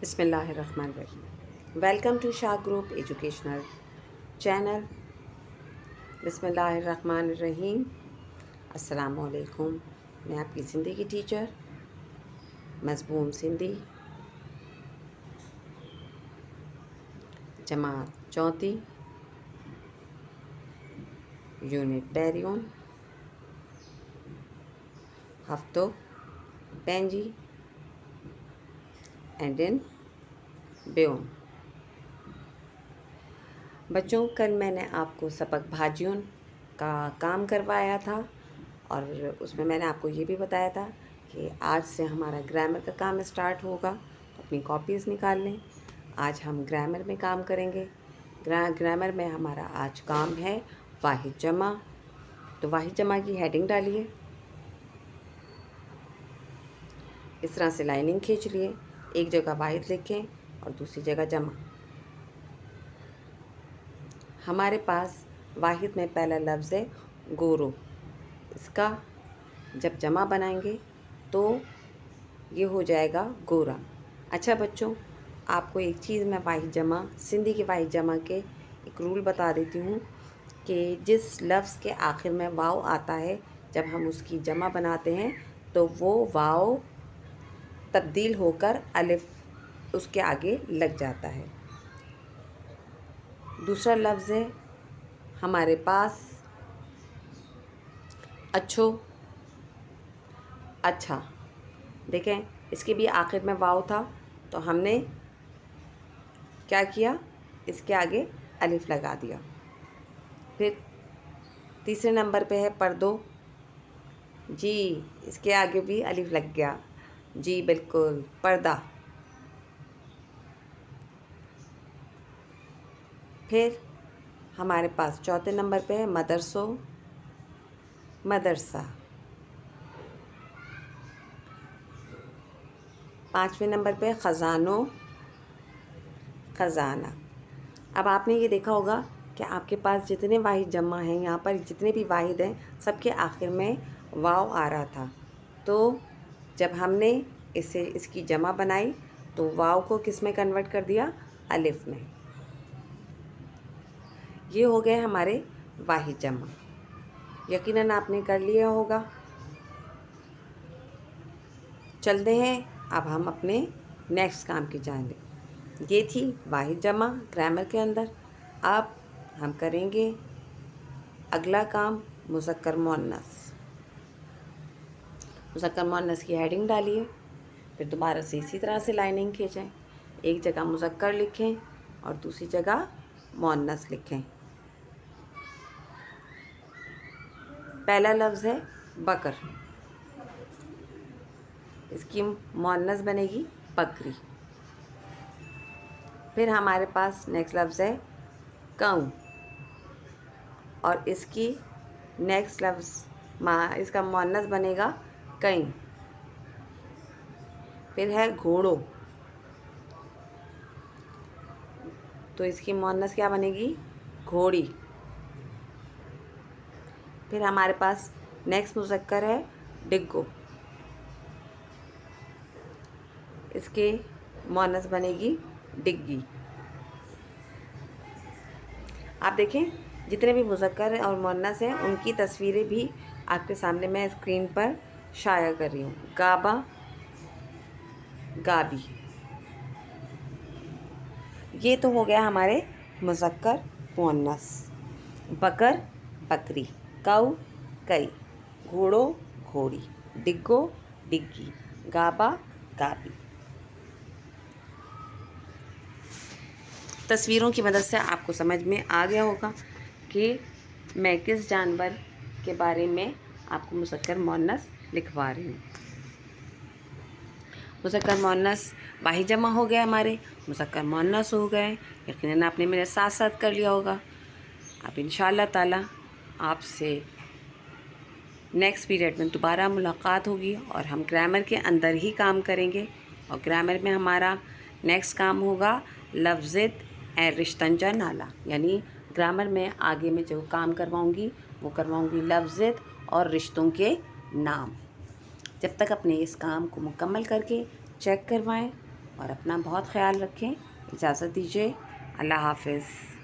बिस्मिल्लाहिर्रहमानिर्रहीम। Welcome to Shah group educational channel. बिस्मिल्लाहिर्रहमानिर्रहीम। अस्सलामुअलैकुम। मैं आपकी सिंधी की टीचर मज़बूम सिंधी, जमात चौथी, यूनिट पैरियोन, हफ्तो पेंजी एंड इन बेउन। बच्चों, कल मैंने आपको सबक भाजियों का काम करवाया था और उसमें मैंने आपको ये भी बताया था कि आज से हमारा ग्रामर का काम स्टार्ट होगा। तो अपनी कॉपीज़ निकाल लें। आज हम ग्रामर में काम करेंगे। ग्रामर में हमारा आज काम है वाहिद जमा। तो वाहिद जमा की हेडिंग डालिए, इस तरह से लाइनिंग खींच लिए। एक जगह वाहिद लिखें और दूसरी जगह जमा। हमारे पास वाहिद में पहला लफ्ज़ है गोरो। इसका जब जमा बनाएंगे तो ये हो जाएगा गोरा। अच्छा बच्चों, आपको एक चीज़ मैं वाहिद जमा, सिंधी के वाहिद जमा के एक रूल बता देती हूँ कि जिस लफ्ज़ के आखिर में वाव आता है, जब हम उसकी जमा बनाते हैं तो वो वाव तब्दील होकर अलिफ उसके आगे लग जाता है। दूसरा लफ्ज़ है हमारे पास अच्छो। अच्छा, देखें इसके भी आखिर में वाव था तो हमने क्या किया, इसके आगे अलिफ लगा दिया। फिर तीसरे नंबर पे है पर्दो। जी, इसके आगे भी अलिफ लग गया। जी बिल्कुल, पर्दा। फिर हमारे पास चौथे नंबर पे है मदरसो, मदरसा। पाँचवें नंबर पे ख़ज़ानो, ख़ज़ाना। अब आपने ये देखा होगा कि आपके पास जितने वाहिद जमा हैं, यहाँ पर जितने भी वाहिद हैं, सबके आखिर में वाव आ रहा था। तो जब हमने इसकी जमा बनाई तो वाव को किस में कन्वर्ट कर दिया, अलिफ में। ये हो गए हमारे वाहिद जमा। यकीनन आपने कर लिया होगा। चलते हैं अब हम अपने नेक्स्ट काम की जानिब। ये थी वाहिद जमा ग्रामर के अंदर। अब हम करेंगे अगला काम मुज़क्कर मुअन्नस। मुज़क्कर मुअन्नस की हेडिंग डालिए, फिर दोबारा से इसी तरह से लाइनिंग खींचें। एक जगह मुज़क्कर लिखें और दूसरी जगह मुअन्नस लिखें। पहला लफ्ज़ है बकर, इसकी मुअन्नस बनेगी बकरी। फिर हमारे पास नेक्स्ट लफ्ज़ है काऊ और इसकी नेक्स्ट लफ्ज़ इसका मुअन्नस बनेगा कई। फिर है घोड़ो, तो इसकी मुअन्नस क्या बनेगी, घोड़ी। फिर हमारे पास नेक्स्ट मुज़क्कर है डिग्गो, इसके मुअन्नस बनेगी डिग्गी। आप देखें जितने भी मुज़क्कर और मुअन्नस हैं उनकी तस्वीरें भी आपके सामने मैं स्क्रीन पर शाया कर रही हूँ। गाबा, गाबी। ये तो हो गया हमारे मुज़क्कर मुअन्नस। बकर, बकरी। काऊ, कई। घोड़ो, घोड़ी। डिग्गो, डिग्गी। गाबा, गाबी। तस्वीरों की मदद से आपको समझ में आ गया होगा कि मैं किस जानवर के बारे में आपको मुज़क्कर मुअन्नस लिखवा रही हूँ। मुज़क्कर मुअन्नस वाहिद जमा हो गए हमारे, मुज़क्कर मुअन्नस हो गए। यकीनन आपने मेरे साथ साथ कर लिया होगा। अब इंशाअल्लाह ताला आपसे नेक्स्ट पीरियड में दोबारा मुलाकात होगी और हम ग्रामर के अंदर ही काम करेंगे। और ग्रामर में हमारा नेक्स्ट काम होगा लफ्ज़ित ए रिश्तंजा नाला, यानी ग्रामर में आगे में जो काम करवाऊँगी वो करवाऊँगी लफ्ज़ित और रिश्तों के नाम। जब तक अपने इस काम को मुकम्मल करके चेक करवाएं और अपना बहुत ख्याल रखें। इजाज़त दीजिए। अल्लाह हाफ़िज़।